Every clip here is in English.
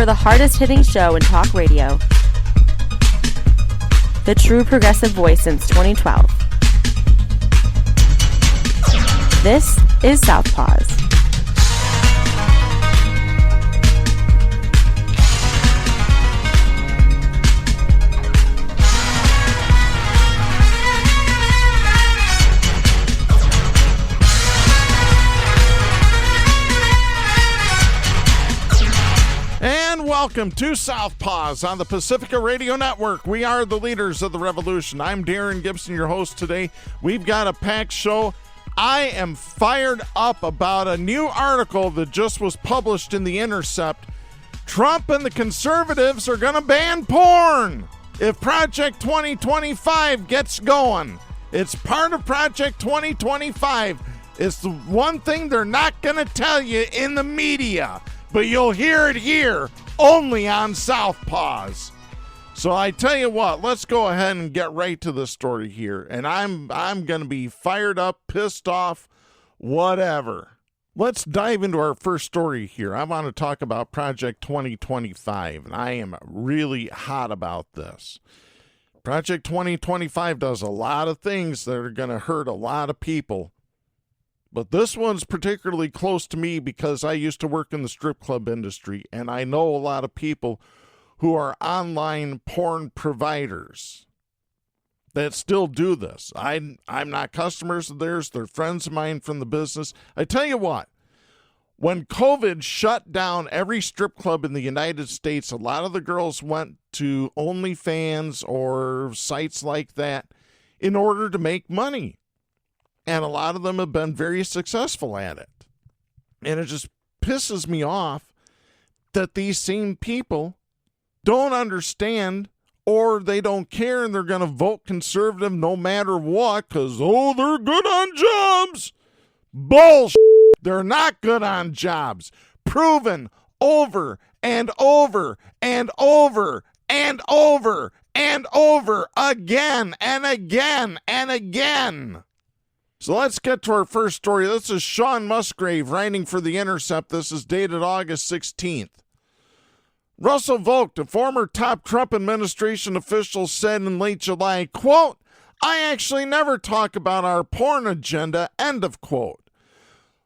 for the hardest-hitting show in talk radio. The true progressive voice since 2012. This is Southpaws. Welcome to Southpaws on the Pacifica Radio Network. We are the leaders of the revolution. I'm Darren Gibson, your host today. We've got a packed show. I am fired up about a new article that just was published in The Intercept. Trump and the conservatives are going to ban porn if Project 2025 gets going. It's part of Project 2025. It's the one thing they're not going to tell you in the media, but you'll hear it here. Only on Southpaws. So I tell you what, let's go ahead and get right to the story here. And I'm going to be fired up, pissed off, whatever. Let's dive into our first story here. I want to talk about Project 2025, and I am really hot about this. Project 2025 does a lot of things that are going to hurt a lot of people. But this one's particularly close to me because I used to work in the strip club industry, and I know a lot of people who are online porn providers that still do this. I'm not customers of theirs. They're friends of mine from the business. I tell you what, when COVID shut down every strip club in the United States, a lot of the girls went to OnlyFans or sites like that in order to make money. And a lot of them have been very successful at it. And it just pisses me off that these same people don't understand or they don't care and they're going to vote conservative no matter what because, oh, they're good on jobs. Bullshit. They're not good on jobs. Proven over and over and over and over and over again and again and again. So let's get to our first story. This is Sean Musgrave writing for The Intercept. This is dated August 16th. Russell Vogt, a former top Trump administration official, said in late July, quote, "I actually never talk about our porn agenda," end of quote.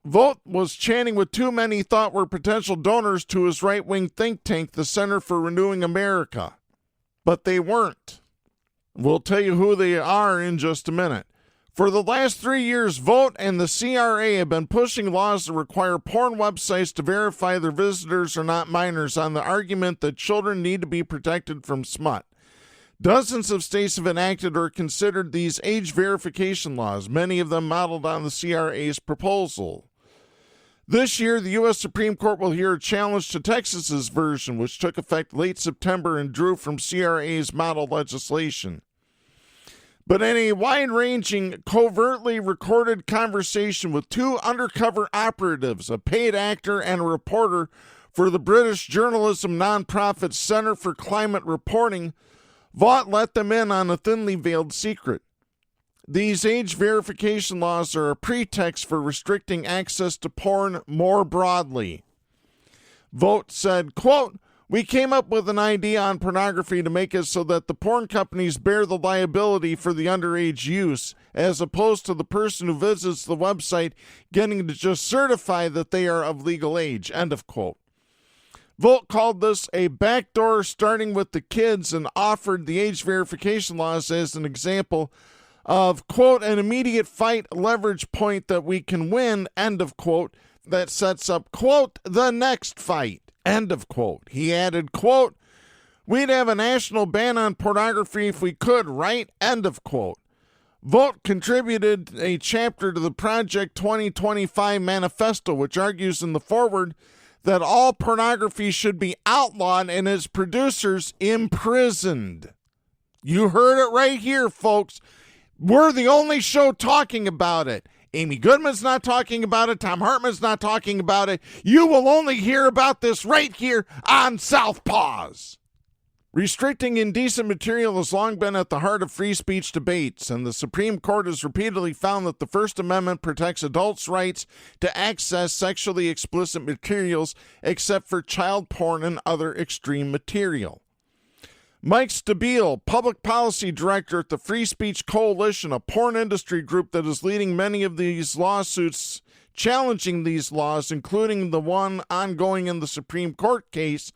Vogt was chatting with two men he thought were potential donors to his right-wing think tank, the Center for Renewing America. But they weren't. We'll tell you who they are in just a minute. For the last 3 years, Vogt and the CRA have been pushing laws that require porn websites to verify their visitors are not minors on the argument that children need to be protected from smut. Dozens of states have enacted or considered these age verification laws, many of them modeled on the CRA's proposal. This year, the U.S. Supreme Court will hear a challenge to Texas's version, which took effect late September and drew from CRA's model legislation. But in a wide-ranging, covertly recorded conversation with two undercover operatives, a paid actor and a reporter for the British journalism nonprofit Center for Climate Reporting, Vogt let them in on a thinly veiled secret. These age verification laws are a pretext for restricting access to porn more broadly. Vogt said, quote, "We came up with an idea on pornography to make it so that the porn companies bear the liability for the underage use, as opposed to the person who visits the website getting to just certify that they are of legal age," end of quote. Vogt called this a backdoor starting with the kids and offered the age verification laws as an example of, quote, "an immediate fight leverage point that we can win," end of quote, that sets up, quote, "the next fight." End of quote. He added, quote, "We'd have a national ban on pornography if we could, right?" End of quote. Vogt contributed a chapter to the Project 2025 manifesto, which argues in the foreword that all pornography should be outlawed and its producers imprisoned. You heard it right here, folks. We're the only show talking about it. Amy Goodman's not talking about it. Tom Hartman's not talking about it. You will only hear about this right here on Southpaws. Restricting indecent material has long been at the heart of free speech debates, and the Supreme Court has repeatedly found that the First Amendment protects adults' rights to access sexually explicit materials except for child porn and other extreme material. Mike Stabile, Public Policy Director at the Free Speech Coalition, a porn industry group that is leading many of these lawsuits challenging these laws, including the one ongoing in the Supreme Court case,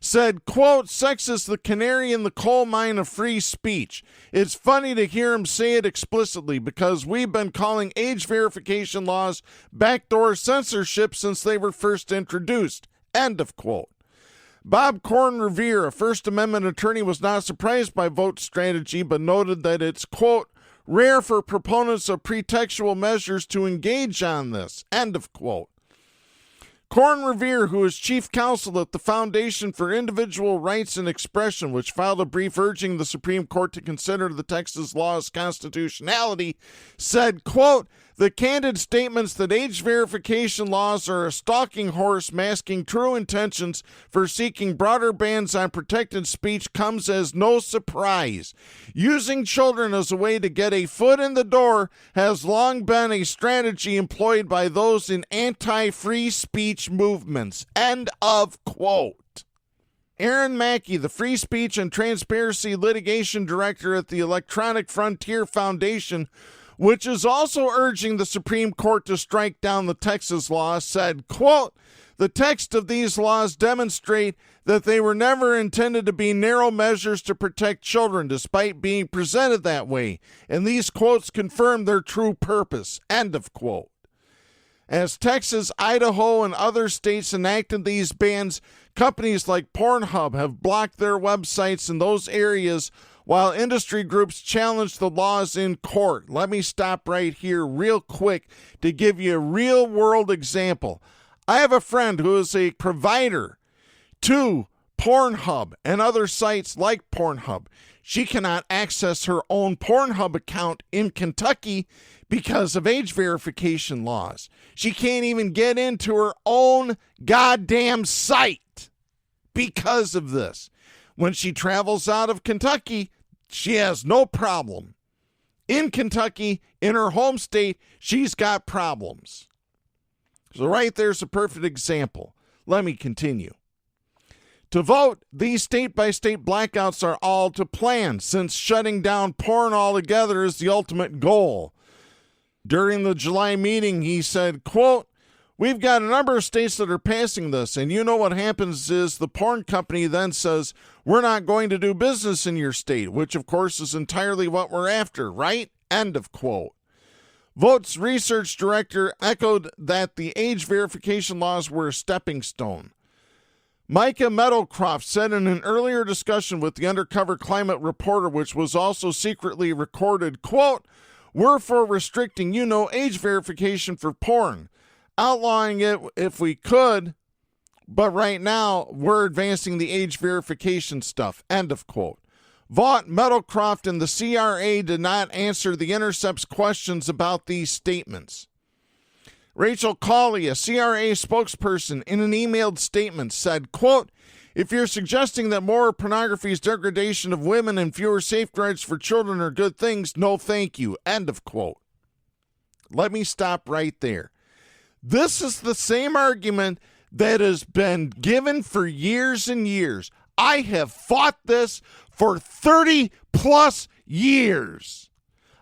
said, quote, "Sex is the canary in the coal mine of free speech. It's funny to hear him say it explicitly because we've been calling age verification laws backdoor censorship since they were first introduced." End of quote. Bob Korn-Revere, a First Amendment attorney, was not surprised by Vote's strategy, but noted that it's, quote, "rare for proponents of pretextual measures to engage on this." End of quote. Korn-Revere, who is chief counsel at the Foundation for Individual Rights and Expression, which filed a brief urging the Supreme Court to consider the Texas law's constitutionality, said, quote, "The candid statements that age verification laws are a stalking horse masking true intentions for seeking broader bans on protected speech comes as no surprise. Using children as a way to get a foot in the door has long been a strategy employed by those in anti-free speech movements." End of quote. Aaron Mackey, the Free Speech and Transparency Litigation Director at the Electronic Frontier Foundation, which is also urging the Supreme Court to strike down the Texas law, said, quote, "The text of these laws demonstrate that they were never intended to be narrow measures to protect children, despite being presented that way, and these quotes confirm their true purpose." End of quote. As Texas, Idaho, and other states enacted these bans, companies like Pornhub have blocked their websites in those areas while industry groups challenge the laws in court. Let me stop right here real quick to give you a real-world example. I have a friend who is a provider to Pornhub and other sites like Pornhub. She cannot access her own Pornhub account in Kentucky because of age verification laws. She can't even get into her own goddamn site because of this. When she travels out of Kentucky, she has no problem. In Kentucky, in her home state, she's got problems. So right there's a perfect example. Let me continue. To vote, these state-by-state blackouts are all to plan, since shutting down porn altogether is the ultimate goal. During the July meeting, he said, quote, "We've got a number of states that are passing this, and you know what happens is the porn company then says, we're not going to do business in your state," which of course is entirely what we're after, right? End of quote. Vote's research director echoed that the age verification laws were a stepping stone. Micah Meadowcroft said in an earlier discussion with the undercover climate reporter, which was also secretly recorded, quote, "We're for restricting, age verification for porn. Outlawing it if we could, but right now we're advancing the age verification stuff." End of quote. Vaught, Meadowcroft, and the CRA did not answer The Intercept's questions about these statements. Rachel Cawley, a CRA spokesperson, in an emailed statement said, quote, "If you're suggesting that more pornography's degradation of women and fewer safeguards for children are good things, no thank you." End of quote. Let me stop right there. This is the same argument that has been given for years and years. I have fought this for 30 plus years.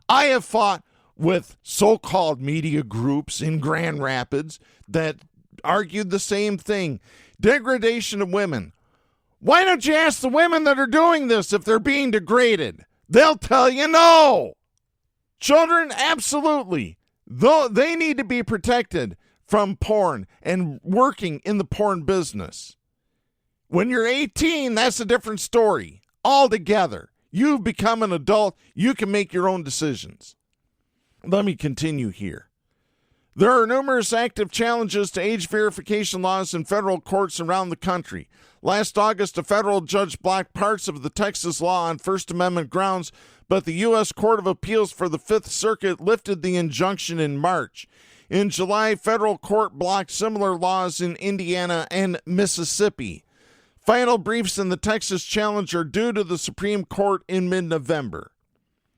I have fought with so-called media groups in Grand Rapids that argued the same thing. Degradation of women. Why don't you ask the women that are doing this if they're being degraded? They'll tell you no. Children, absolutely. Though they need to be protected from porn and working in the porn business. When you're 18, that's a different story altogether. You've become an adult. You can make your own decisions. Let me continue here. There are numerous active challenges to age verification laws in federal courts around the country. Last August, a federal judge blocked parts of the Texas law on First Amendment grounds, but the U.S. Court of Appeals for the Fifth Circuit lifted the injunction in March. In July, federal court blocked similar laws in Indiana and Mississippi. Final briefs in the Texas challenge are due to the Supreme Court in mid-November.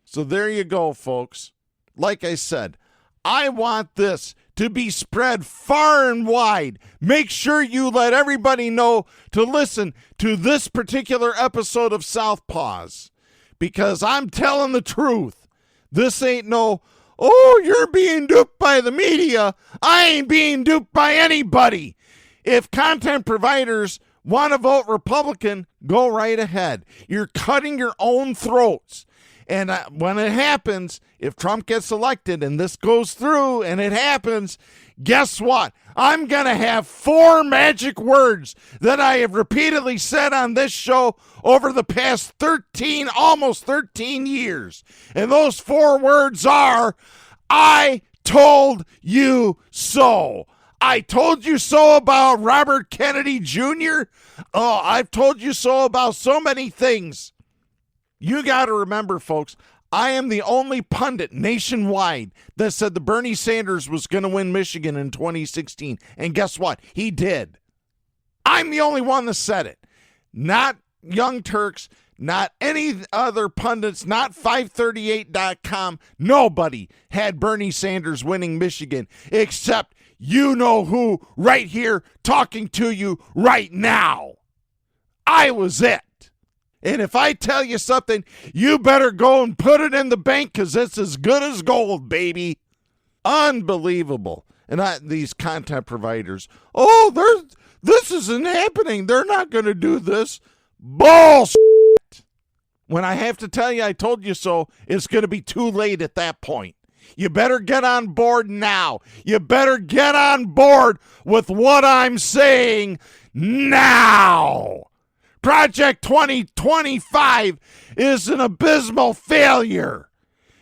So there you go, folks. Like I said, I want this to be spread far and wide. Make sure you let everybody know to listen to this particular episode of Southpaws, because I'm telling the truth. This ain't no, oh, you're being duped by the media. I ain't being duped by anybody. If content providers want to vote Republican, go right ahead. You're cutting your own throats. And when it happens, if Trump gets elected and this goes through and it happens, guess what? I'm going to have 4 magic words that I have repeatedly said on this show over the past almost 13 years. And those 4 words are, I told you so. I told you so about Robert Kennedy Jr. Oh, I've told you so about so many things. You got to remember, folks, I am the only pundit nationwide that said the Bernie Sanders was going to win Michigan in 2016. And guess what? He did. I'm the only one that said it. Not Young Turks, not any other pundits, not 538.com. Nobody had Bernie Sanders winning Michigan except you know who right here talking to you right now. I was it. And if I tell you something, you better go and put it in the bank because it's as good as gold, baby. Unbelievable. And these content providers, this isn't happening. They're not going to do this. Bullshit. When I have to tell you I told you so, it's going to be too late at that point. You better get on board now. You better get on board with what I'm saying now. Project 2025 is an abysmal failure.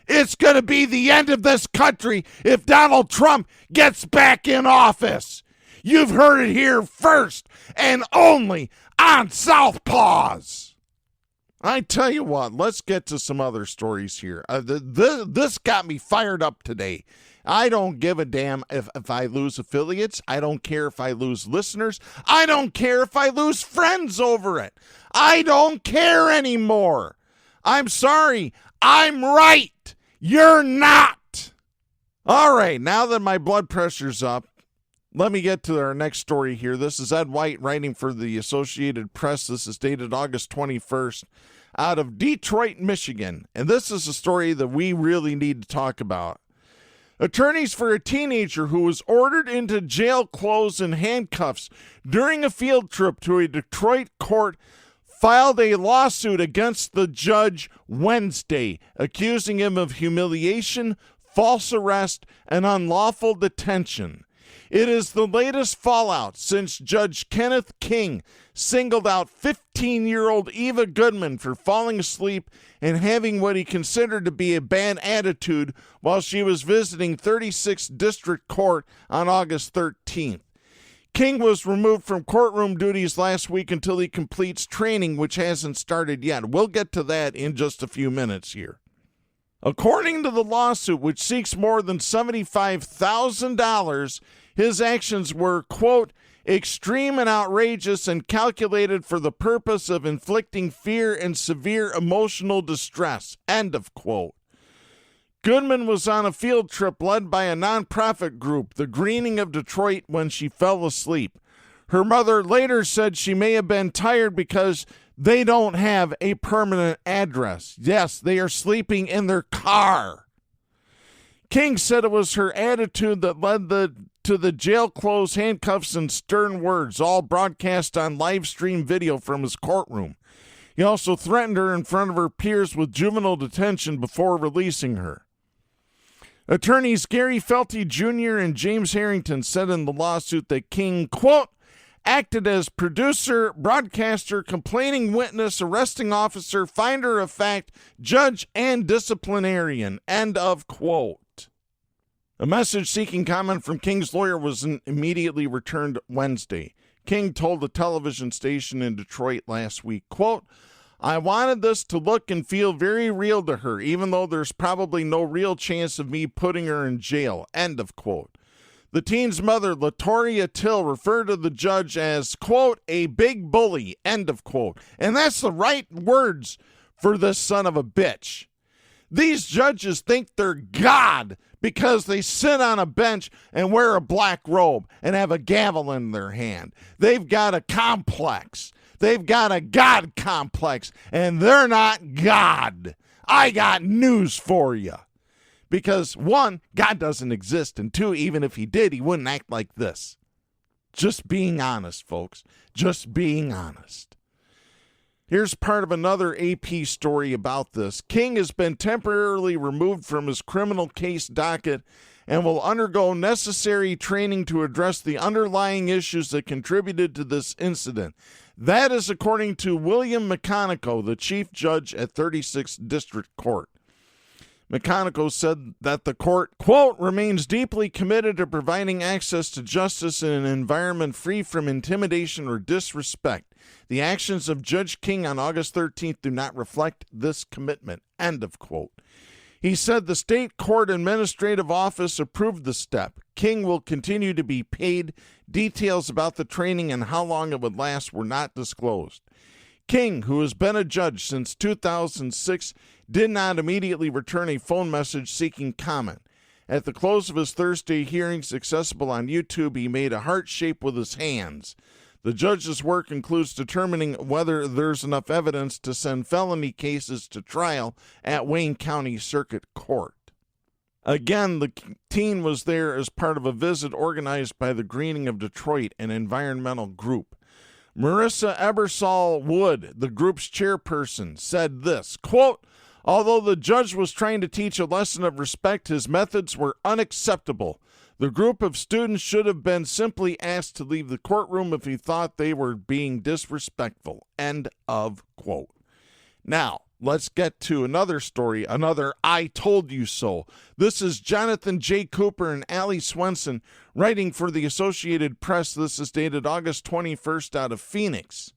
It's going to be the end of this country if Donald Trump gets back in office. You've heard it here first and only on Southpaws. I tell you what, let's get to some other stories here. This got me fired up today. I don't give a damn if I lose affiliates. I don't care if I lose listeners. I don't care if I lose friends over it. I don't care anymore. I'm sorry. I'm right. You're not. All right, now that my blood pressure's up, let me get to our next story here. This is Ed White writing for the Associated Press. This is dated August 21st out of Detroit, Michigan. And this is a story that we really need to talk about. Attorneys for a teenager who was ordered into jail clothes and handcuffs during a field trip to a Detroit court filed a lawsuit against the judge Wednesday, accusing him of humiliation, false arrest, and unlawful detention. It is the latest fallout since Judge Kenneth King singled out 15-year-old Eva Goodman for falling asleep and having what he considered to be a bad attitude while she was visiting 36th District Court on August 13th. King was removed from courtroom duties last week until he completes training, which hasn't started yet. We'll get to that in just a few minutes here. According to the lawsuit, which seeks more than $75,000, his actions were, quote, extreme and outrageous and calculated for the purpose of inflicting fear and severe emotional distress, end of quote. Goodman was on a field trip led by a nonprofit group, the Greening of Detroit, when she fell asleep. Her mother later said she may have been tired because they don't have a permanent address. Yes, they are sleeping in their car. King said it was her attitude that led to the jail clothes, handcuffs, and stern words, all broadcast on live stream video from his courtroom. He also threatened her in front of her peers with juvenile detention before releasing her. Attorneys Gary Felty Jr. and James Harrington said in the lawsuit that King, quote, acted as producer, broadcaster, complaining witness, arresting officer, finder of fact, judge, and disciplinarian, end of quote. A message seeking comment from King's lawyer was immediately returned Wednesday. King told the television station in Detroit last week, quote, I wanted this to look and feel very real to her, even though there's probably no real chance of me putting her in jail, end of quote. The teen's mother, Latoria Till, referred to the judge as, quote, a big bully, end of quote. And that's the right words for this son of a bitch. These judges think they're God because they sit on a bench and wear a black robe and have a gavel in their hand. They've got a complex. They've got a God complex, and they're not God. I got news for you. Because, one, God doesn't exist, and two, even if he did, he wouldn't act like this. Just being honest, folks. Just being honest. Here's part of another AP story about this. King has been temporarily removed from his criminal case docket and will undergo necessary training to address the underlying issues that contributed to this incident. That is according to William McConaughey, the chief judge at 36th District Court. McConaughey said that the court, quote, remains deeply committed to providing access to justice in an environment free from intimidation or disrespect. The actions of Judge King on August 13th do not reflect this commitment, end of quote. He said the state court administrative office approved the step. King will continue to be paid. Details about the training and how long it would last were not disclosed. King, who has been a judge since 2006, did not immediately return a phone message seeking comment. At the close of his Thursday hearings accessible on YouTube, he made a heart shape with his hands. The judge's work includes determining whether there's enough evidence to send felony cases to trial at Wayne County Circuit Court. Again, the teen was there as part of a visit organized by the Greening of Detroit, an environmental group. Marissa Ebersol Wood, the group's chairperson, said this, quote, although the judge was trying to teach a lesson of respect, his methods were unacceptable. The group of students should have been simply asked to leave the courtroom if he thought they were being disrespectful. End of quote. Now, let's get to another story, another I told you so. This is Jonathan J. Cooper and Allie Swenson writing for the Associated Press. This is dated August 21st out of Phoenix.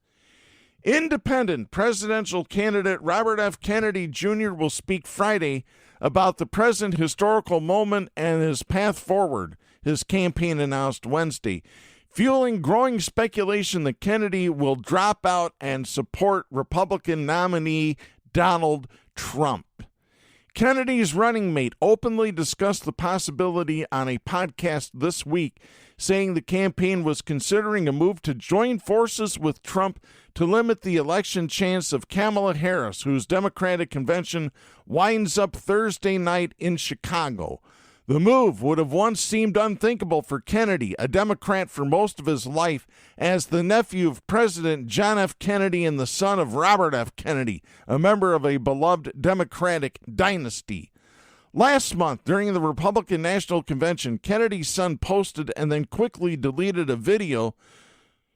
Independent presidential candidate Robert F. Kennedy Jr. will speak Friday about the present historical moment and his path forward, his campaign announced Wednesday, fueling growing speculation that Kennedy will drop out and support Republican nominee Donald Trump. Kennedy's running mate openly discussed the possibility on a podcast this week, saying the campaign was considering a move to join forces with Trump to limit the election chance of Kamala Harris, whose Democratic convention winds up Thursday night in Chicago. The move would have once seemed unthinkable for Kennedy, a Democrat for most of his life, as the nephew of President John F. Kennedy and the son of Robert F. Kennedy, a member of a beloved Democratic dynasty. Last month, during the Republican National Convention, Kennedy's son posted and then quickly deleted a video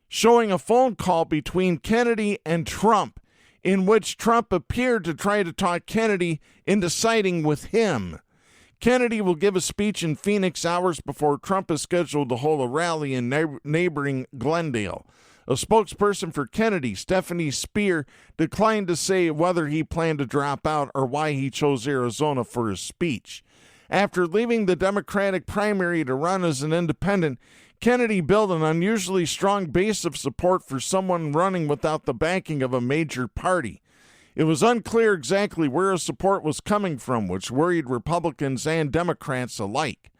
showing a phone call between Kennedy and Trump, in which Trump appeared to try to talk Kennedy into siding with him. Kennedy will give a speech in Phoenix hours before Trump is scheduled to hold a rally in neighboring Glendale. A spokesperson for Kennedy, Stephanie Spear, declined to say whether he planned to drop out or why he chose Arizona for his speech. After leaving the Democratic primary to run as an independent, Kennedy built an unusually strong base of support for someone running without the backing of a major party. It was unclear exactly where his support was coming from, which worried Republicans and Democrats alike.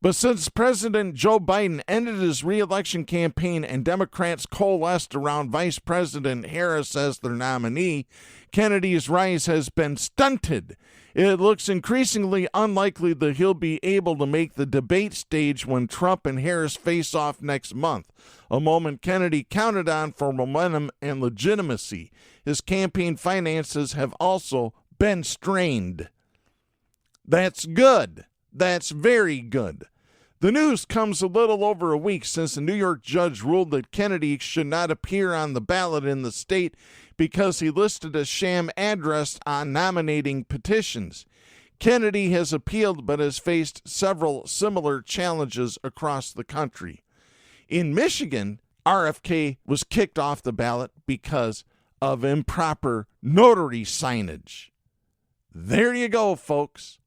But since President Joe Biden ended his re-election campaign and Democrats coalesced around Vice President Harris as their nominee, Kennedy's rise has been stunted. It looks increasingly unlikely that he'll be able to make the debate stage when Trump and Harris face off next month, a moment Kennedy counted on for momentum and legitimacy. His campaign finances have also been strained. That's good. That's very good. The news comes a little over a week since a New York judge ruled that Kennedy should not appear on the ballot in the state because he listed a sham address on nominating petitions. Kennedy has appealed but has faced several similar challenges across the country. In Michigan, RFK was kicked off the ballot because of improper notary signage. There you go, folks.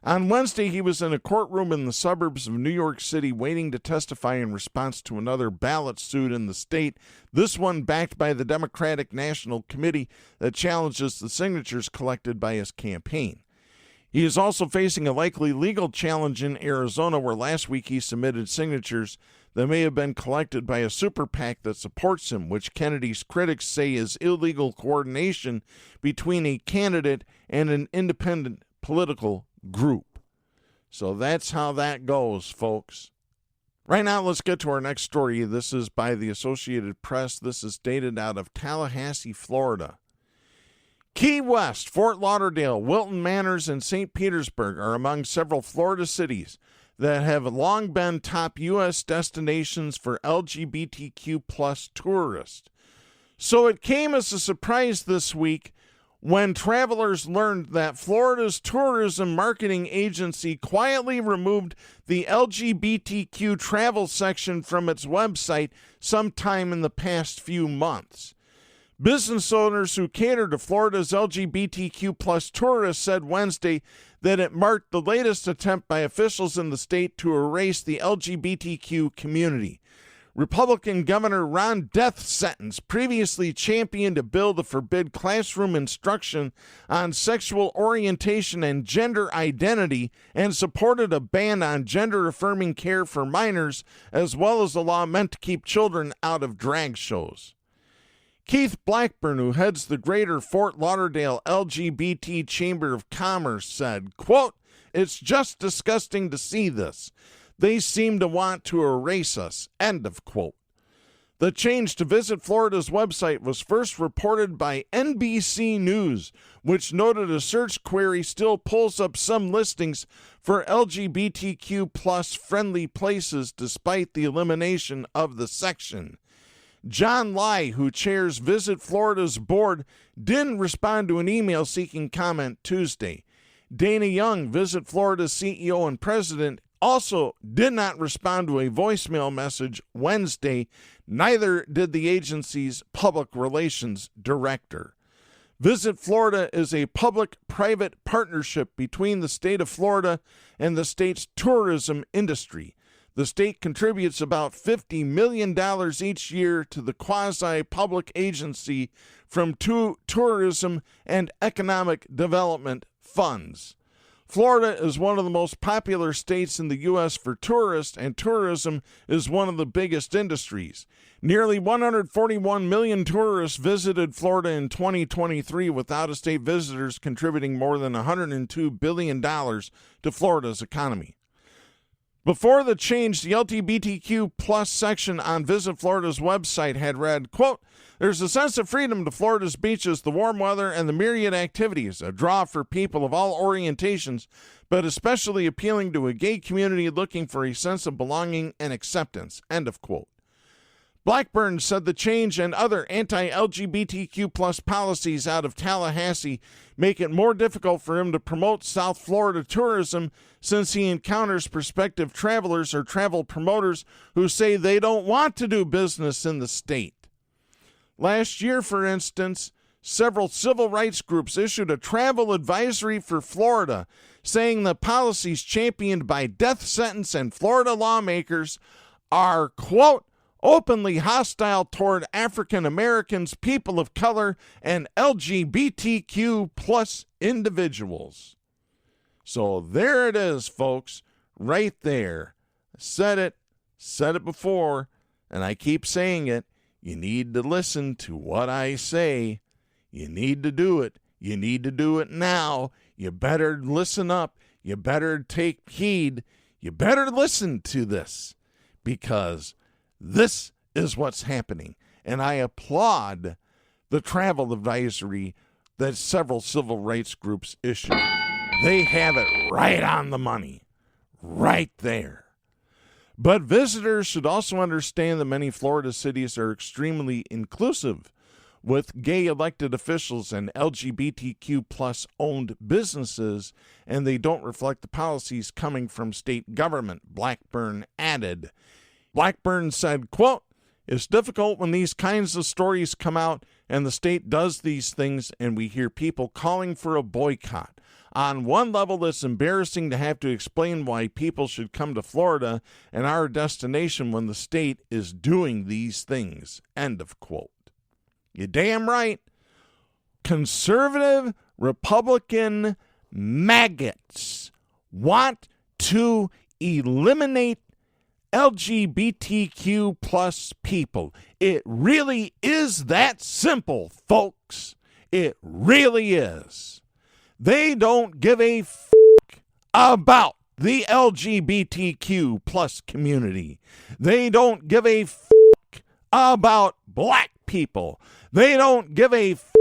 On Wednesday, he was in a courtroom in the suburbs of New York City waiting to testify in response to another ballot suit in the state, this one backed by the Democratic National Committee that challenges the signatures collected by his campaign. He is also facing a likely legal challenge in Arizona, where last week he submitted signatures that may have been collected by a super PAC that supports him, which Kennedy's critics say is illegal coordination between a candidate and an independent political group. So that's how that goes, folks. Right now, let's get to our next story. This is by the Associated Press. This is dated out of Tallahassee, Florida. Key West, Fort Lauderdale, Wilton Manors, and St. Petersburg are among several Florida cities that have long been top U.S. destinations for LGBTQ plus tourists. So it came as a surprise this week when travelers learned that Florida's tourism marketing agency quietly removed the LGBTQ travel section from its website sometime in the past few months. Business owners who cater to Florida's LGBTQ plus tourists said Wednesday that it marked the latest attempt by officials in the state to erase the LGBTQ community. Republican Governor Ron DeSantis previously championed a bill to forbid classroom instruction on sexual orientation and gender identity and supported a ban on gender-affirming care for minors, as well as a law meant to keep children out of drag shows. Keith Blackburn, who heads the Greater Fort Lauderdale LGBT Chamber of Commerce, said, quote, "It's just disgusting to see this. They seem to want to erase us," end of quote. The change to Visit Florida's website was first reported by NBC News, which noted a search query still pulls up some listings for LGBTQ plus friendly places despite the elimination of the section. John Lai, who chairs Visit Florida's board, didn't respond to an email seeking comment Tuesday. Dana Young, Visit Florida's CEO and president, also did not respond to a voicemail message Wednesday. Neither did the agency's public relations director. Visit Florida is a public-private partnership between the state of Florida and the state's tourism industry. The state contributes about $50 million each year to the quasi-public agency from two tourism and economic development funds. Florida is one of the most popular states in the U.S. for tourists, and tourism is one of the biggest industries. Nearly 141 million tourists visited Florida in 2023, with out-of-state visitors contributing more than $102 billion to Florida's economy. Before the change, the LGBTQ plus section on Visit Florida's website had read, quote, "There's a sense of freedom to Florida's beaches, the warm weather, and the myriad activities, a draw for people of all orientations, but especially appealing to a gay community looking for a sense of belonging and acceptance," end of quote. Blackburn said the change and other anti-LGBTQ plus policies out of Tallahassee make it more difficult for him to promote South Florida tourism, since he encounters prospective travelers or travel promoters who say they don't want to do business in the state. Last year, for instance, several civil rights groups issued a travel advisory for Florida, saying the policies championed by DeSantis and Florida lawmakers are, quote, "openly hostile toward African Americans, people of color, and LGBTQ plus individuals." So there it is, folks, right there. Said it before, and I keep saying it. You need to listen to what I say. You need to do it. You need to do it now. You better listen up. You better take heed. You better listen to this, because this is what's happening, and I applaud the travel advisory that several civil rights groups issued. They have it right on the money, right there. But visitors should also understand that many Florida cities are extremely inclusive, with gay elected officials and LGBTQ plus owned businesses, and they don't reflect the policies coming from state government, Blackburn added. Blackburn said, quote, "It's difficult when these kinds of stories come out and the state does these things and we hear people calling for a boycott. On one level, it's embarrassing to have to explain why people should come to Florida and our destination when the state is doing these things. End of quote. You're damn right. Conservative Republican maggots want to eliminate LGBTQ plus people. It really is that simple, folks. It really is. They don't give a f*** about the LGBTQ plus community. They don't give a f*** about black people. They don't give a f***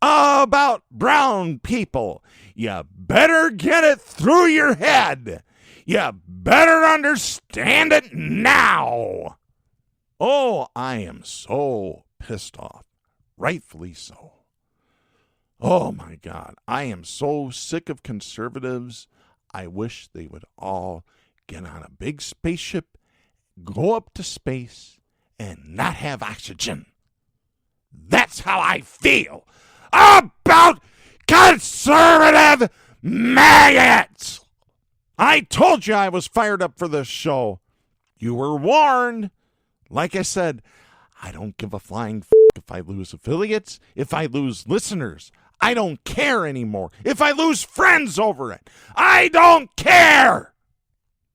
about brown people. You better get it through your head. You better understand it now. Oh, I am so pissed off. Rightfully so. Oh, my God. I am so sick of conservatives. I wish they would all get on a big spaceship, go up to space, and not have oxygen. That's how I feel about conservative maggots. I told you I was fired up for this show. You were warned. Like I said, I don't give a flying f*** if I lose affiliates, if I lose listeners. I don't care anymore. If I lose friends over it, I don't care.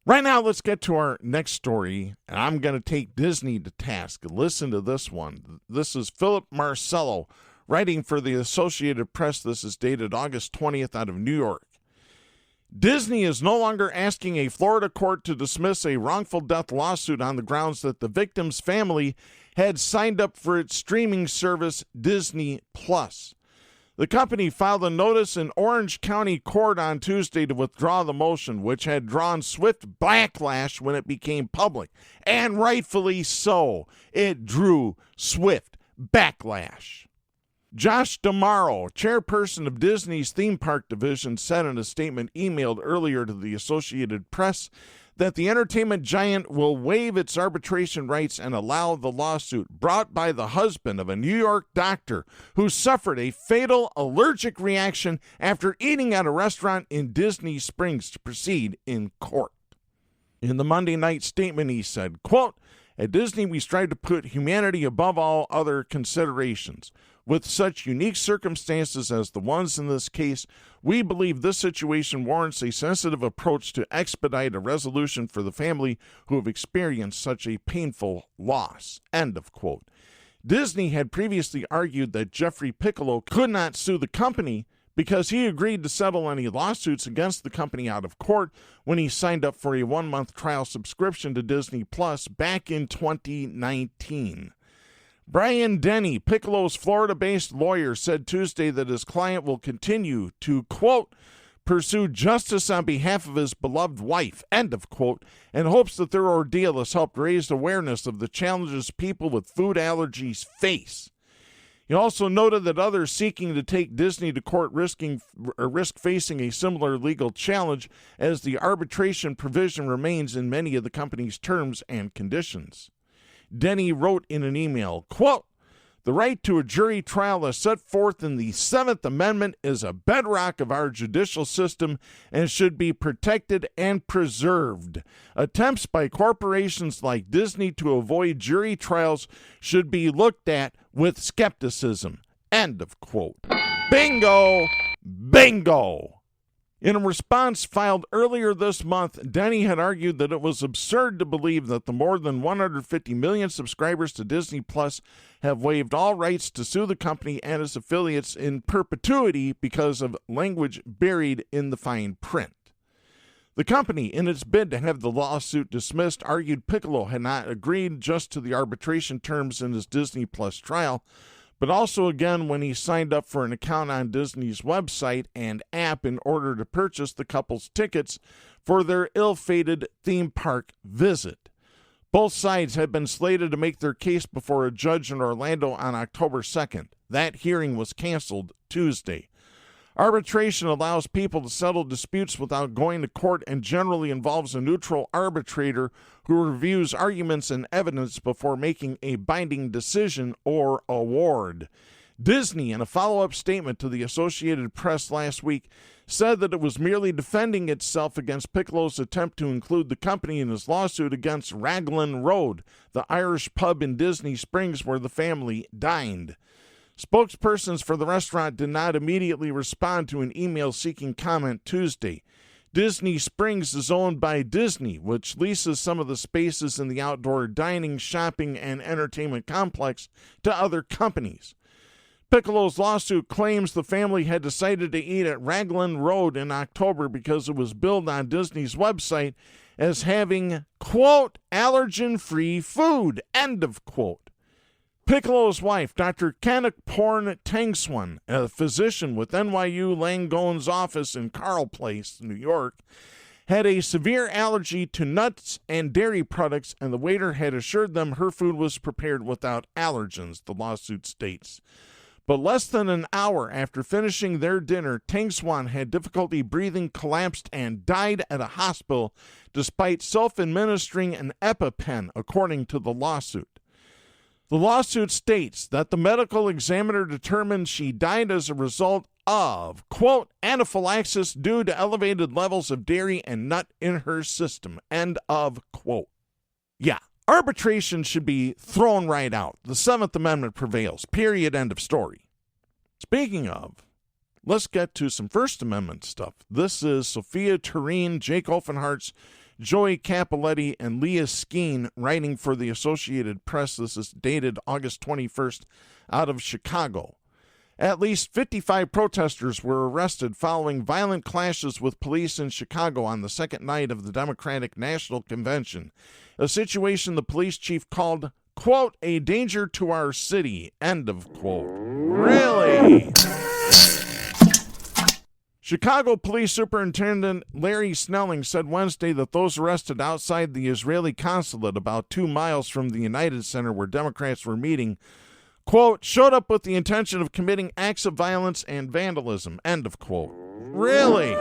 Right now, let's get to our next story, and I'm going to take Disney to task. Listen to this one. This is Philip Marcello, writing for the Associated Press. This is dated August 20th out of New York. Disney is no longer asking a Florida court to dismiss a wrongful death lawsuit on the grounds that the victim's family had signed up for its streaming service, Disney Plus. The company filed a notice in Orange County Court on Tuesday to withdraw the motion, which had drawn swift backlash when it became public. And rightfully so. It drew swift backlash. Josh D'Amaro, chairperson of Disney's theme park division, said in a statement emailed earlier to the Associated Press that the entertainment giant will waive its arbitration rights and allow the lawsuit brought by the husband of a New York doctor who suffered a fatal allergic reaction after eating at a restaurant in Disney Springs to proceed in court. In the Monday night statement, he said, quote, "At Disney, we strive to put humanity above all other considerations. With such unique circumstances as the ones in this case, we believe this situation warrants a sensitive approach to expedite a resolution for the family who have experienced such a painful loss." End of quote. Disney had previously argued that Jeffrey Piccolo could not sue the company because he agreed to settle any lawsuits against the company out of court when he signed up for a 1-month trial subscription to Disney Plus back in 2019. Brian Denny, Piccolo's Florida-based lawyer, said Tuesday that his client will continue to, quote, "pursue justice on behalf of his beloved wife," end of quote, and hopes that their ordeal has helped raise awareness of the challenges people with food allergies face. He also noted that others seeking to take Disney to court risk facing a similar legal challenge as the arbitration provision remains in many of the company's terms and conditions. Denny wrote in an email, quote, "The right to a jury trial as set forth in the 7th Amendment is a bedrock of our judicial system and should be protected and preserved. Attempts by corporations like Disney to avoid jury trials should be looked at with skepticism." End of quote. Bingo! Bingo! In a response filed earlier this month, Denny had argued that it was absurd to believe that the more than 150 million subscribers to Disney Plus have waived all rights to sue the company and its affiliates in perpetuity because of language buried in the fine print. The company, in its bid to have the lawsuit dismissed, argued Piccolo had not agreed just to the arbitration terms in his Disney Plus trial, but also again when he signed up for an account on Disney's website and app in order to purchase the couple's tickets for their ill-fated theme park visit. Both sides had been slated to make their case before a judge in Orlando on October 2nd. That hearing was canceled Tuesday. Arbitration allows people to settle disputes without going to court and generally involves a neutral arbitrator who reviews arguments and evidence before making a binding decision or award. Disney, in a follow-up statement to the Associated Press last week, said that it was merely defending itself against Piccolo's attempt to include the company in his lawsuit against Raglan Road, the Irish pub in Disney Springs where the family dined. Spokespersons for the restaurant did not immediately respond to an email seeking comment Tuesday. Disney Springs is owned by Disney, which leases some of the spaces in the outdoor dining, shopping, and entertainment complex to other companies. Piccolo's lawsuit claims the family had decided to eat at Raglan Road in October because it was billed on Disney's website as having, quote, allergen-free food, end of quote. Piccolo's wife, Dr. Kanakporn Tangswan, a physician with NYU Langone's office in Carle Place, New York, had a severe allergy to nuts and dairy products, and the waiter had assured them her food was prepared without allergens, the lawsuit states. But less than an hour after finishing their dinner, Tangswan had difficulty breathing, collapsed, and died at a hospital despite self-administering an EpiPen, according to the lawsuit. The lawsuit states that the medical examiner determined she died as a result of, quote, anaphylaxis due to elevated levels of dairy and nut in her system, end of quote. Yeah, arbitration should be thrown right out. The Seventh Amendment prevails, period, end of story. Speaking of, let's get to some First Amendment stuff. This is Sophia Tureen, Jake Offenhart's Joey Capoletti, and Leah Skeen writing for the Associated Press. This is dated August 21st out of Chicago. At least 55 protesters were arrested following violent clashes with police in Chicago on the second night of the Democratic National Convention, a situation the police chief called, quote, a danger to our city, end of quote. Really? Chicago Police Superintendent Larry Snelling said Wednesday that those arrested outside the Israeli consulate about 2 miles from the United Center where Democrats were meeting, quote, showed up with the intention of committing acts of violence and vandalism, end of quote. Really?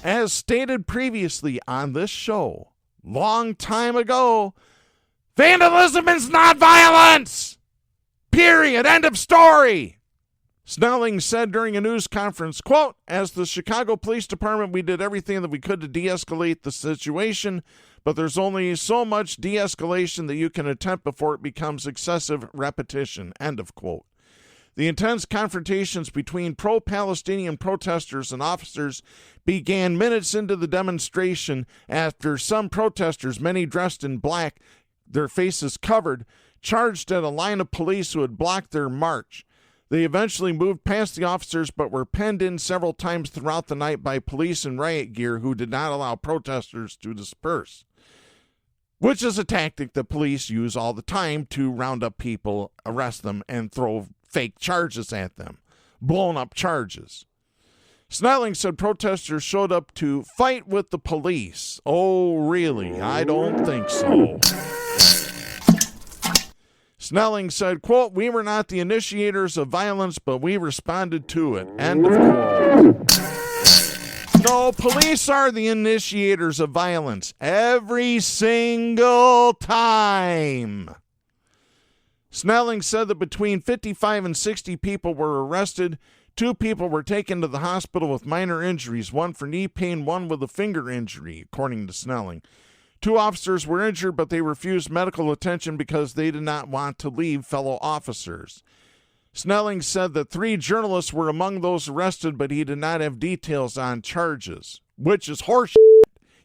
As stated previously on this show, long time ago, vandalism is not violence! Period, end of story! Snelling said during a news conference, quote, as the Chicago Police Department, we did everything that we could to de-escalate the situation, but there's only so much de-escalation that you can attempt before it becomes excessive repetition, end of quote. The intense confrontations between pro-Palestinian protesters and officers began minutes into the demonstration after some protesters, many dressed in black, their faces covered, charged at a line of police who had blocked their march. They eventually moved past the officers but were penned in several times throughout the night by police in riot gear who did not allow protesters to disperse, which is a tactic that police use all the time to round up people, arrest them, and throw fake charges at them, blown up charges. Snelling said protesters showed up to fight with the police. Oh, really? I don't think so. Snelling said, quote, we were not the initiators of violence, but we responded to it, end of quote. No, police are the initiators of violence every single time. Snelling said that between 55 and 60 people were arrested. 2 people were taken to the hospital with minor injuries, one for knee pain, one with a finger injury, according to Snelling. 2 officers were injured, but they refused medical attention because they did not want to leave fellow officers. Snelling said that 3 journalists were among those arrested, but he did not have details on charges, which is horseshit.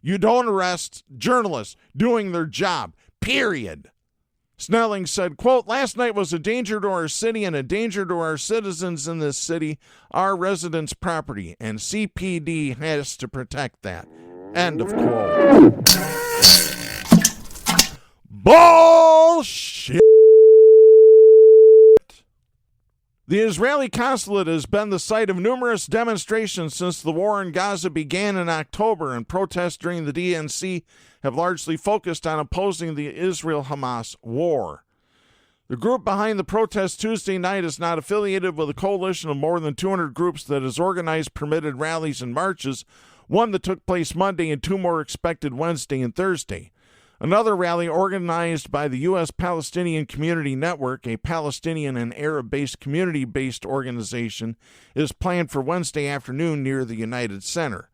You don't arrest journalists doing their job, period. Snelling said, quote, last night was a danger to our city and a danger to our citizens in this city, our residents' property, and CPD has to protect that, end of quote. Bullshit. The Israeli consulate has been the site of numerous demonstrations since the war in Gaza began in October, and protests during the DNC have largely focused on opposing the Israel-Hamas war. The group behind the protest Tuesday night is not affiliated with a coalition of more than 200 groups that has organized permitted rallies and marches, one that took place Monday and 2 more expected Wednesday and Thursday. Another rally organized by the U.S. Palestinian Community Network, a Palestinian and Arab-based community-based organization, is planned for Wednesday afternoon near the United Center.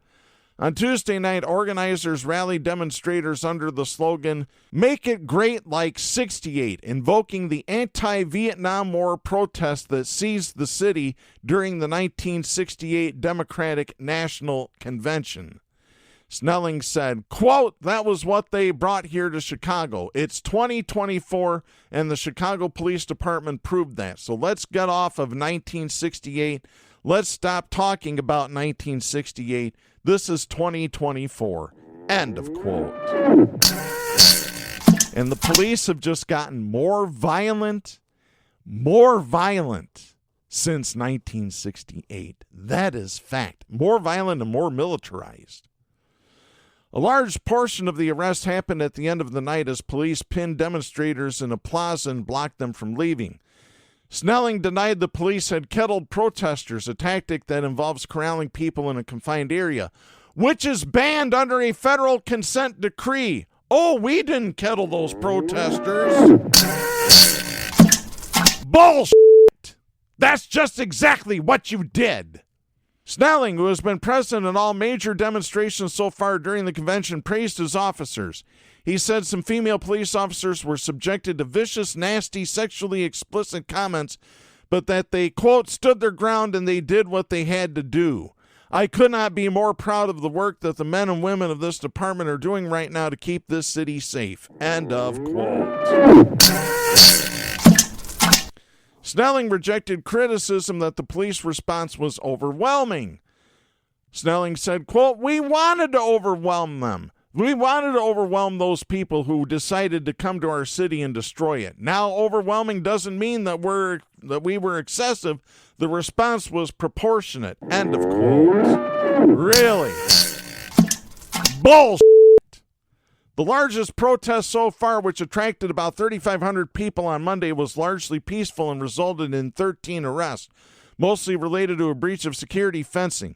On Tuesday night, organizers rallied demonstrators under the slogan, "Make it great like 68," invoking the anti-Vietnam War protest that seized the city during the 1968 Democratic National Convention. Snelling said, quote, "That was what they brought here to Chicago. It's 2024, and the Chicago Police Department proved that. So let's get off of 1968. Let's stop talking about 1968. This is 2024. End of quote. And the police have just gotten more violent since 1968. That is fact. More violent and more militarized. A large portion of the arrest happened at the end of the night as police pinned demonstrators in a plaza and blocked them from leaving. Snelling denied the police had kettled protesters, a tactic that involves corralling people in a confined area, which is banned under a federal consent decree. Oh, we didn't kettle those protesters. Bullshit! That's just exactly what you did. Snelling, who has been present in all major demonstrations so far during the convention, praised his officers. He said some female police officers were subjected to vicious, nasty, sexually explicit comments, but that they, quote, stood their ground and they did what they had to do. I could not be more proud of the work that the men and women of this department are doing right now to keep this city safe. End of quote. Snelling rejected criticism that the police response was overwhelming. Snelling said, quote, "We wanted to overwhelm them. We wanted to overwhelm those people who decided to come to our city and destroy it. Now, overwhelming doesn't mean that we were excessive. The response was proportionate." End of quote. Really? Bullshit. The largest protest so far, which attracted about 3,500 people on Monday, was largely peaceful and resulted in 13 arrests, mostly related to a breach of security fencing.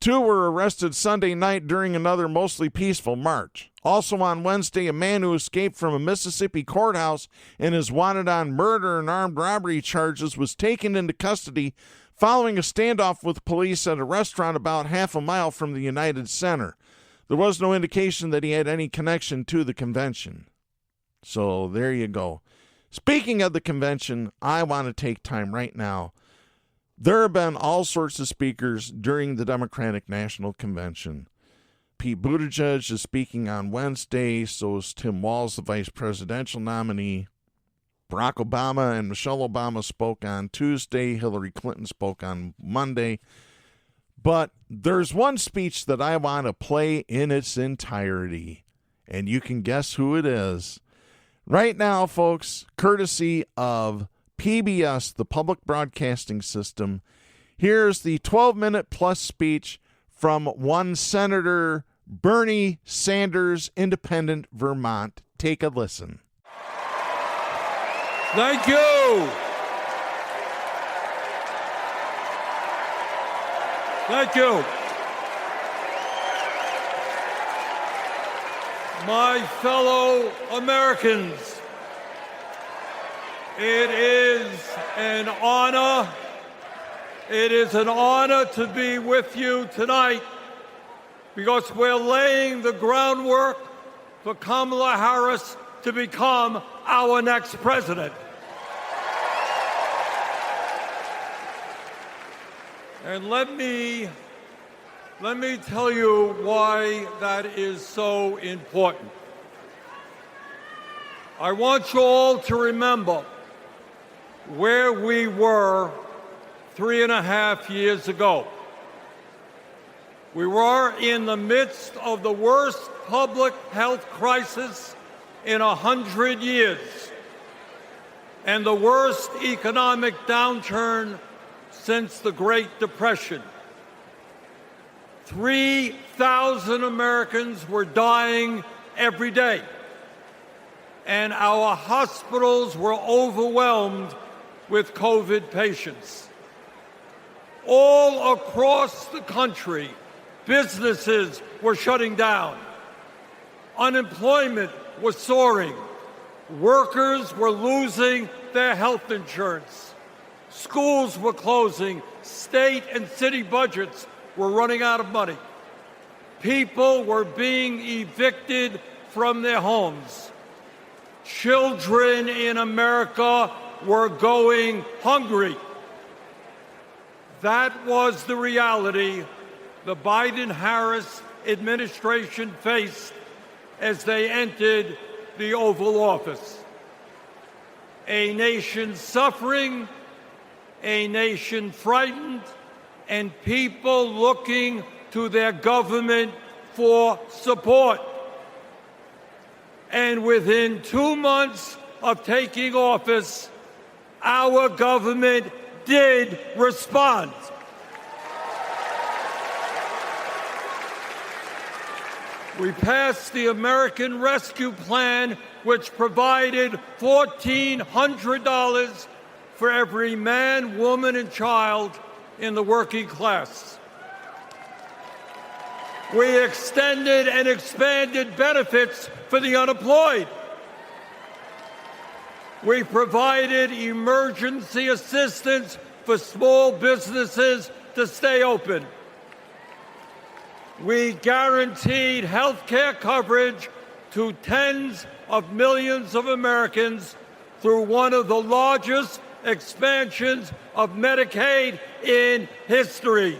2 were arrested Sunday night during another mostly peaceful march. Also on Wednesday, a man who escaped from a Mississippi courthouse and is wanted on murder and armed robbery charges was taken into custody following a standoff with police at a restaurant about half a mile from the United Center. There was no indication that he had any connection to the convention. So there you go. Speaking of the convention, I want to take time right now. There have been all sorts of speakers during the Democratic National Convention. Pete Buttigieg is speaking on Wednesday, so is Tim Walz, the vice presidential nominee. Barack Obama and Michelle Obama spoke on Tuesday. Hillary Clinton spoke on Monday. But there's one speech that I want to play in its entirety, and you can guess who it is. Right now, folks, courtesy of PBS, the public broadcasting system, here's the 12-minute plus speech from one Senator Bernie Sanders, Independent, Vermont. Take a listen. Thank you. Thank you. My fellow Americans, it is an honor. It is an honor to be with you tonight because we're laying the groundwork for Kamala Harris to become our next president. And let me tell you why that is so important. I want you all to remember where we were 3.5 years ago. We were in the midst of the worst public health crisis in 100 years and the worst economic downturn since the Great Depression. 3,000 Americans were dying every day, and our hospitals were overwhelmed with COVID patients. All across the country, businesses were shutting down. Unemployment was soaring. Workers were losing their health insurance. Schools were closing. State and city budgets were running out of money. People were being evicted from their homes. Children in America were going hungry. That was the reality the Biden-Harris administration faced as they entered the Oval Office. A nation suffering, a nation frightened, and people looking to their government for support. And within 2 months of taking office, our government did respond. We passed the American Rescue Plan, which provided $1,400 for every man, woman, and child in the working class. We extended and expanded benefits for the unemployed. We provided emergency assistance for small businesses to stay open. We guaranteed health care coverage to tens of millions of Americans through one of the largest expansions of Medicaid in history.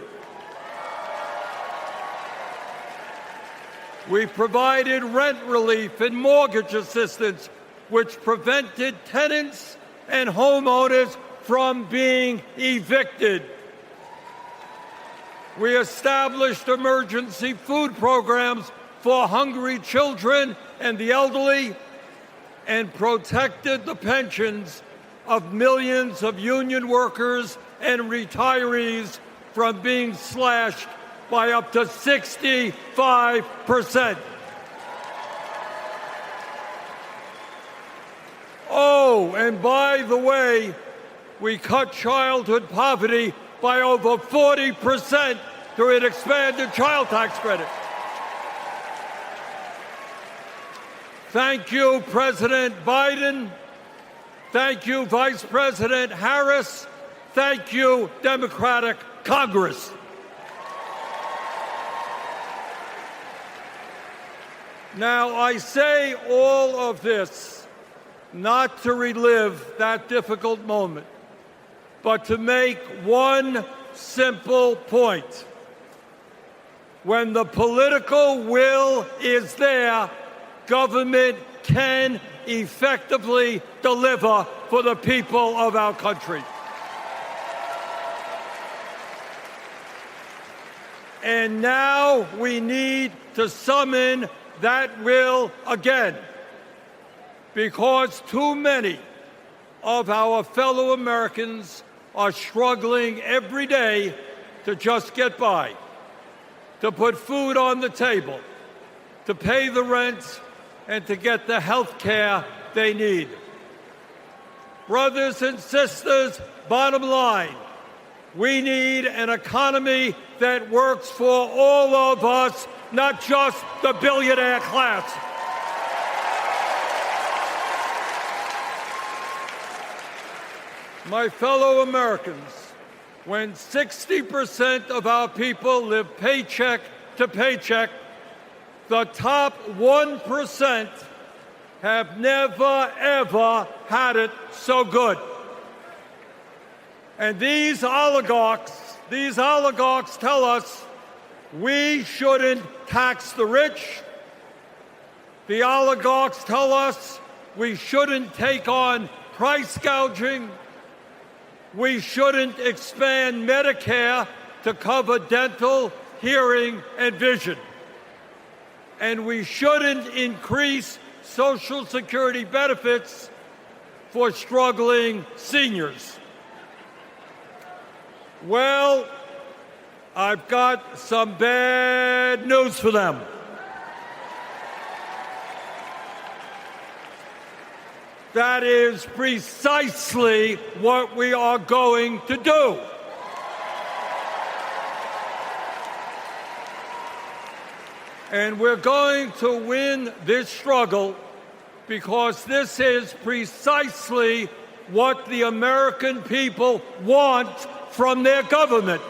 We provided rent relief and mortgage assistance, which prevented tenants and homeowners from being evicted. We established emergency food programs for hungry children and the elderly, and protected the pensions of millions of union workers and retirees from being slashed by up to 65%. Oh, and by the way, we cut childhood poverty by over 40% through an expanded child tax credit. Thank you, President Biden. Thank you, Vice President Harris. Thank you, Democratic Congress. Now, I say all of this not to relive that difficult moment, but to make one simple point. When the political will is there, government can effectively deliver for the people of our country. And now we need to summon that will again, because too many of our fellow Americans are struggling every day to just get by, to put food on the table, to pay the rent, and to get the health care they need. Brothers and sisters, bottom line, we need an economy that works for all of us, not just the billionaire class. My fellow Americans, when 60% of our people live paycheck to paycheck, the top 1% have never, ever had it so good. And these oligarchs tell us we shouldn't tax the rich. The oligarchs tell us we shouldn't take on price gouging. We shouldn't expand Medicare to cover dental, hearing, and vision. And we shouldn't increase Social Security benefits for struggling seniors. Well, I've got some bad news for them. That is precisely what we are going to do. And we're going to win this struggle because this is precisely what the American people want from their government.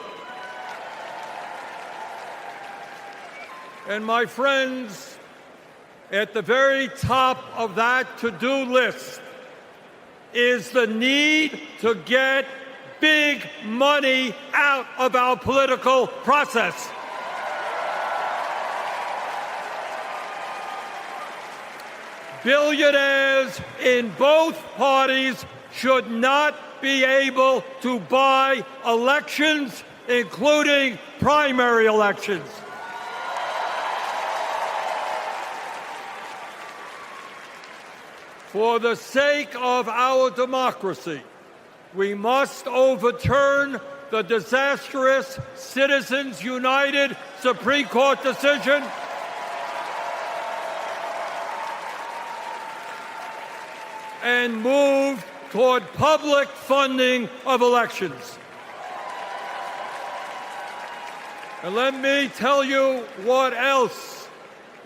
And my friends, at the very top of that to-do list is the need to get big money out of our political process. Billionaires in both parties should not be able to buy elections, including primary elections. For the sake of our democracy, we must overturn the disastrous Citizens United Supreme Court decision and move toward public funding of elections. And let me tell you what else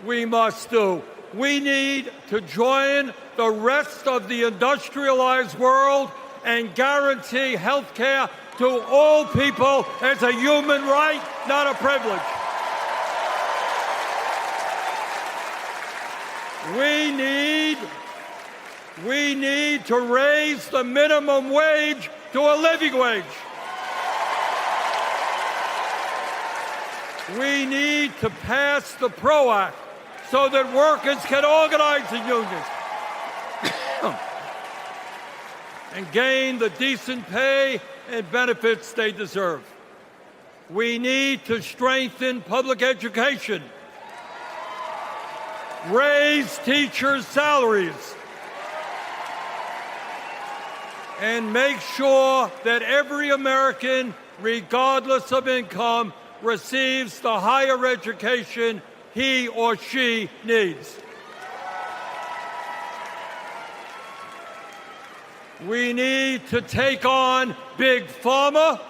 we must do. We need to join the rest of the industrialized world and guarantee health care to all people as a human right, not a privilege. We need to raise the minimum wage to a living wage. We need to pass the PRO Act so that workers can organize in unions and gain the decent pay and benefits they deserve. We need to strengthen public education, raise teachers' salaries, and make sure that every American, regardless of income, receives the higher education he or she needs. We need to take on Big Pharma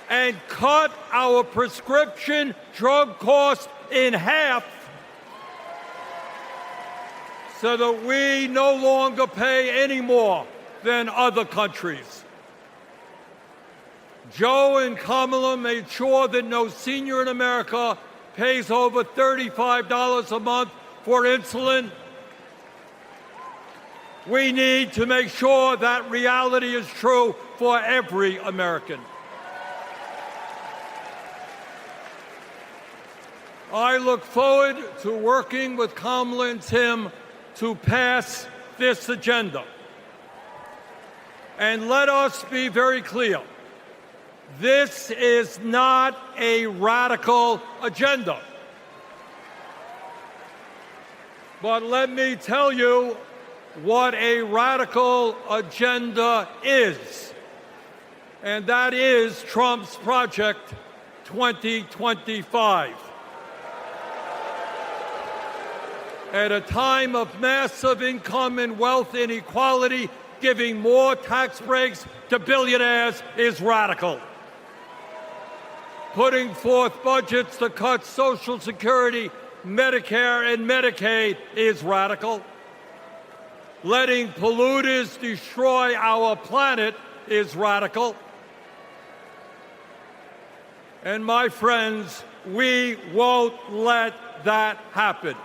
and cut our prescription drug costs in half so that we no longer pay any more than other countries. Joe and Kamala made sure that no senior in America pays over $35 a month for insulin. We need to make sure that reality is true for every American. I look forward to working with Kamala and Tim to pass this agenda. And let us be very clear. This is not a radical agenda. But let me tell you what a radical agenda is. And that is Trump's Project 2025. At a time of massive income and wealth inequality, giving more tax breaks to billionaires is radical. Putting forth budgets to cut Social Security, Medicare, and Medicaid is radical. Letting polluters destroy our planet is radical. And my friends, we won't let that happen.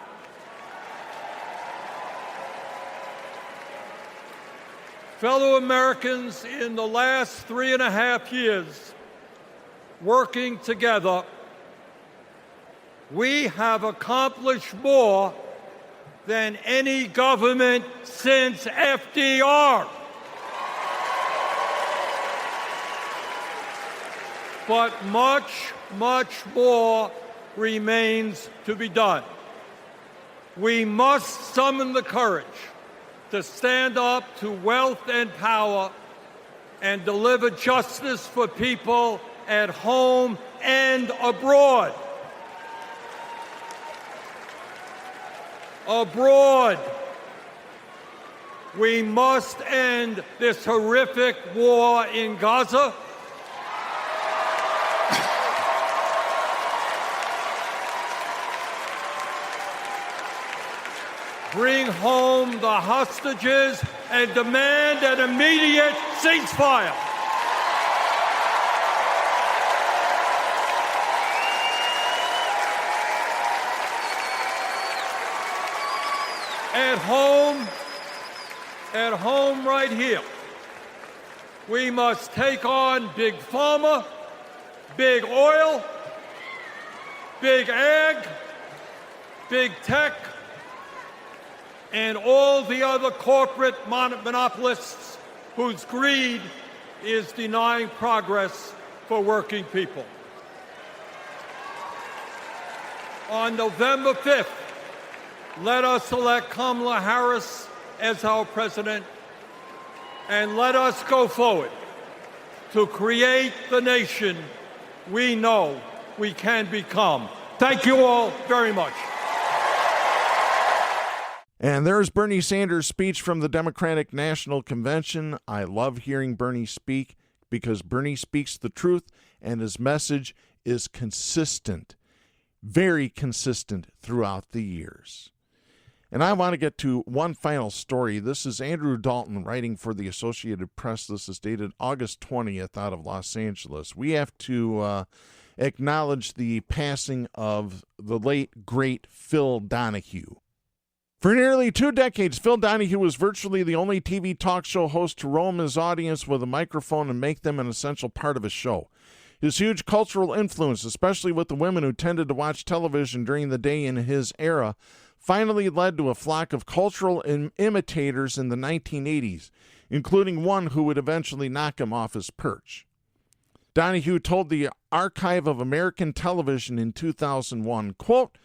Fellow Americans, in the last 3.5 years, working together, we have accomplished more than any government since FDR. But much, much more remains to be done. We must summon the courage to stand up to wealth and power and deliver justice for people at home and abroad. Abroad, we must end this horrific war in Gaza. bring home the hostages, and demand an immediate ceasefire. At home right here, we must take on Big Pharma, Big Oil, Big Ag, Big Tech, and all the other corporate monopolists whose greed is denying progress for working people. On November 5th, let us elect Kamala Harris as our president, and let us go forward to create the nation we know we can become. Thank you all very much. And there's Bernie Sanders' speech from the Democratic National Convention. I love hearing Bernie speak because Bernie speaks the truth and his message is consistent, very consistent throughout the years. And I want to get to one final story. This is Andrew Dalton writing for the Associated Press. This is dated August 20th out of Los Angeles. We have to acknowledge the passing of the late, great Phil Donahue. For nearly 2 decades, Phil Donahue was virtually the only TV talk show host to roam his audience with a microphone and make them an essential part of his show. His huge cultural influence, especially with the women who tended to watch television during the day in his era, finally led to a flock of cultural imitators in the 1980s, including one who would eventually knock him off his perch. Donahue told the Archive of American Television in 2001, quote,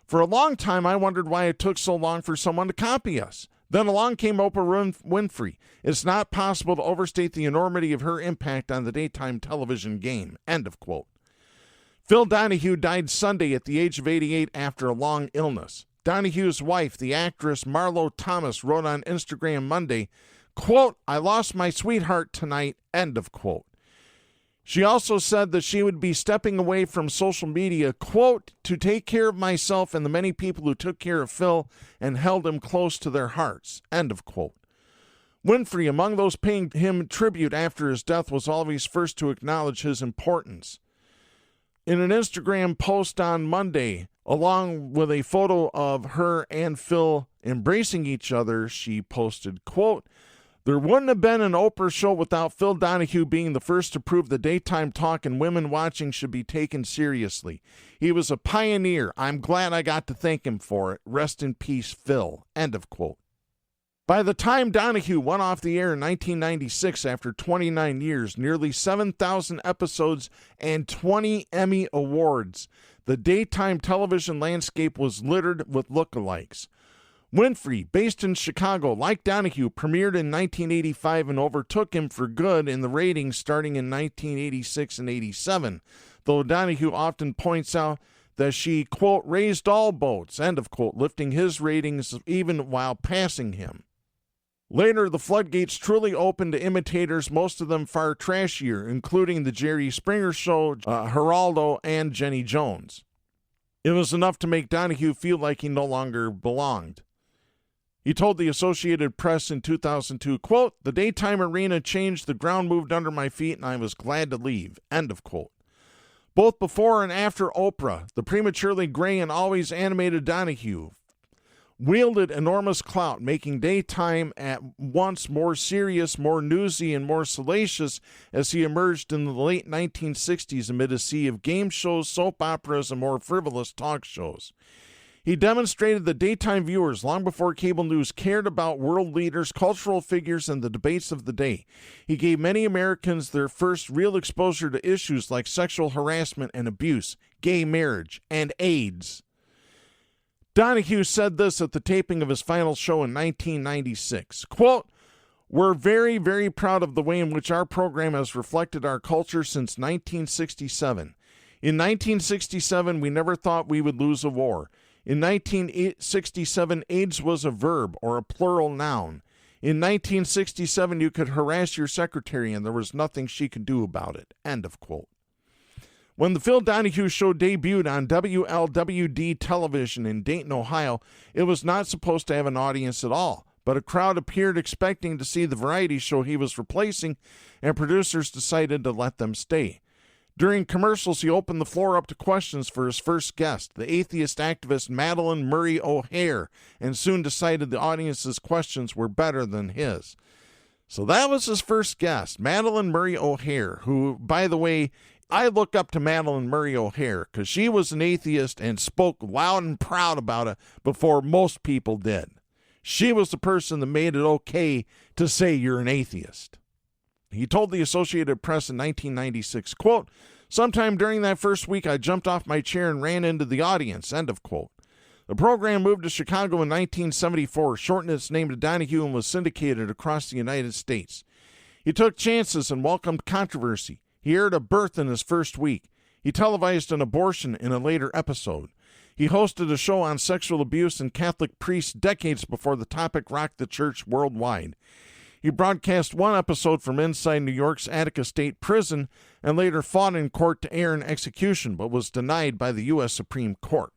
"For a long time, I wondered why it took so long for someone to copy us. Then along came Oprah Winfrey. It's not possible to overstate the enormity of her impact on the daytime television game." End of quote. Phil Donahue died Sunday at the age of 88 after a long illness. Donahue's wife, the actress Marlo Thomas, wrote on Instagram Monday, quote, "I lost my sweetheart tonight," end of quote. She also said that she would be stepping away from social media, quote, "to take care of myself and the many people who took care of Phil and held him close to their hearts," end of quote. Winfrey, among those paying him tribute after his death, was always first to acknowledge his importance. In an Instagram post on Monday, along with a photo of her and Phil embracing each other, she posted, quote, "There wouldn't have been an Oprah show without Phil Donahue being the first to prove the daytime talk and women watching should be taken seriously. He was a pioneer. I'm glad I got to thank him for it. Rest in peace, Phil." End of quote. By the time Donahue went off the air in 1996 after 29 years, nearly 7,000 episodes, and 20 Emmy Awards, the daytime television landscape was littered with lookalikes. Winfrey, based in Chicago, like Donahue, premiered in 1985 and overtook him for good in the ratings starting in 1986 and 87, though Donahue often points out that she, quote, "raised all boats," end of quote, lifting his ratings even while passing him. Later, the floodgates truly opened to imitators, most of them far trashier, including The Jerry Springer Show, Geraldo, and Jenny Jones. It was enough to make Donahue feel like he no longer belonged. He told the Associated Press in 2002, quote, "The daytime arena changed, the ground moved under my feet, and I was glad to leave," end of quote. Both before and after Oprah, the prematurely gray and always animated Donahue wielded enormous clout, making daytime at once more serious, more newsy, and more salacious as he emerged in the late 1960s amid a sea of game shows, soap operas, and more frivolous talk shows. He demonstrated that daytime viewers, long before cable news, cared about world leaders, cultural figures, and the debates of the day. He gave many Americans their first real exposure to issues like sexual harassment and abuse, gay marriage, and AIDS. Donahue said this at the taping of his final show in 1996, quote, "We're very, very proud of the way in which our program has reflected our culture since 1967. In 1967, we never thought we would lose a war. In 1967, AIDS was a verb or a plural noun. In 1967, you could harass your secretary and there was nothing she could do about it." End of quote. When the Phil Donahue Show debuted on WLWD television in Dayton, Ohio, it was not supposed to have an audience at all, but a crowd appeared expecting to see the variety show he was replacing, and producers decided to let them stay. During commercials, he opened the floor up to questions for his first guest, the atheist activist Madeline Murray O'Hare, and soon decided the audience's questions were better than his. So that was his first guest, Madeline Murray O'Hare, who, by the way, I look up to Madeline Murray O'Hare because she was an atheist and spoke loud and proud about it before most people did. She was the person that made it okay to say you're an atheist. He told the Associated Press in 1996, quote, "Sometime during that first week, I jumped off my chair and ran into the audience," end of quote. The program moved to Chicago in 1974, shortened its name to Donahue, and was syndicated across the United States. He took chances and welcomed controversy. He aired a birth in his first week. He televised an abortion in a later episode. He hosted a show on sexual abuse and Catholic priests decades before the topic rocked the church worldwide. He broadcast one episode from inside New York's Attica State Prison and later fought in court to air an execution, but was denied by the U.S. Supreme Court.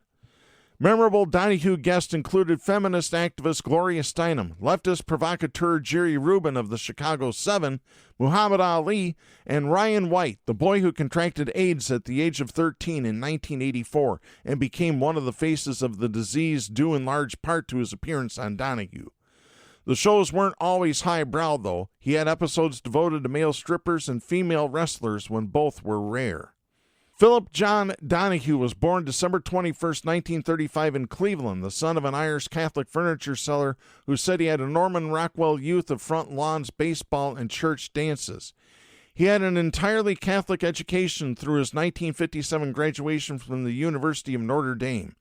Memorable Donahue guests included feminist activist Gloria Steinem, leftist provocateur Jerry Rubin of the Chicago 7, Muhammad Ali, and Ryan White, the boy who contracted AIDS at the age of 13 in 1984 and became one of the faces of the disease due in large part to his appearance on Donahue. The shows weren't always highbrow, though. He had episodes devoted to male strippers and female wrestlers when both were rare. Philip John Donahue was born December 21, 1935 in Cleveland, the son of an Irish Catholic furniture seller who said he had a Norman Rockwell youth of front lawns, baseball, and church dances. He had an entirely Catholic education through his 1957 graduation from the University of Notre Dame.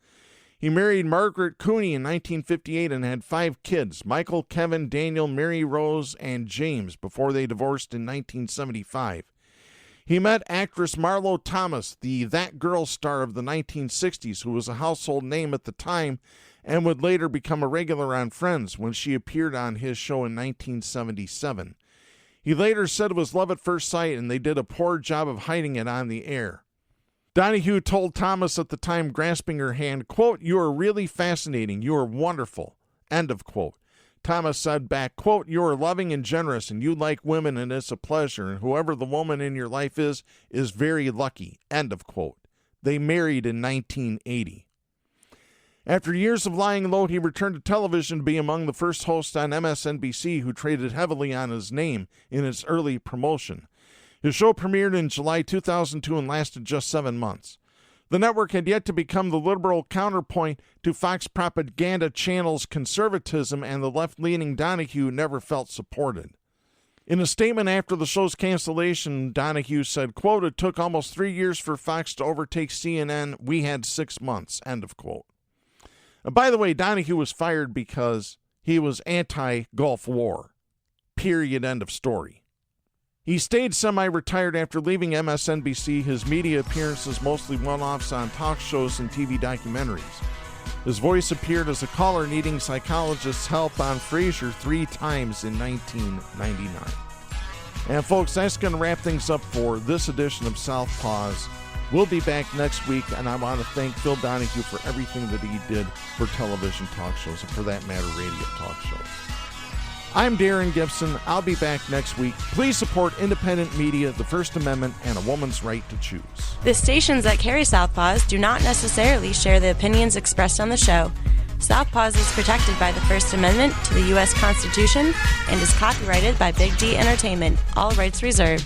He married Margaret Cooney in 1958 and had 5 kids, Michael, Kevin, Daniel, Mary Rose, and James, before they divorced in 1975. He met actress Marlo Thomas, the That Girl star of the 1960s, who was a household name at the time and would later become a regular on Friends when she appeared on his show in 1977. He later said it was love at first sight and they did a poor job of hiding it on the air. Donahue told Thomas at the time, grasping her hand, quote, "You are really fascinating. You are wonderful," end of quote. Thomas said back, quote, "You are loving and generous, and you like women, and it's a pleasure, and whoever the woman in your life is very lucky," end of quote. They married in 1980. After years of lying low, he returned to television to be among the first hosts on MSNBC who traded heavily on his name in its early promotion. His show premiered in July 2002 and lasted just 7 months. The network had yet to become the liberal counterpoint to Fox propaganda channel's conservatism, and the left-leaning Donahue never felt supported. In a statement after the show's cancellation, Donahue said, quote, "It took almost 3 years for Fox to overtake CNN. We had 6 months," end of quote. By the way, Donahue was fired because he was anti-Gulf War. Period, end of story. He stayed semi-retired after leaving MSNBC, his media appearances mostly one-offs on talk shows and TV documentaries. His voice appeared as a caller needing psychologist's help on Frasier 3 times in 1999. And folks, that's going to wrap things up for this edition of Southpaws. We'll be back next week, and I want to thank Phil Donahue for everything that he did for television talk shows, and for that matter, radio talk shows. I'm Darren Gibson. I'll be back next week. Please support independent media, the First Amendment, and a woman's right to choose. The stations that carry Southpaws do not necessarily share the opinions expressed on the show. Southpaws is protected by the First Amendment to the U.S. Constitution and is copyrighted by Big D Entertainment. All rights reserved.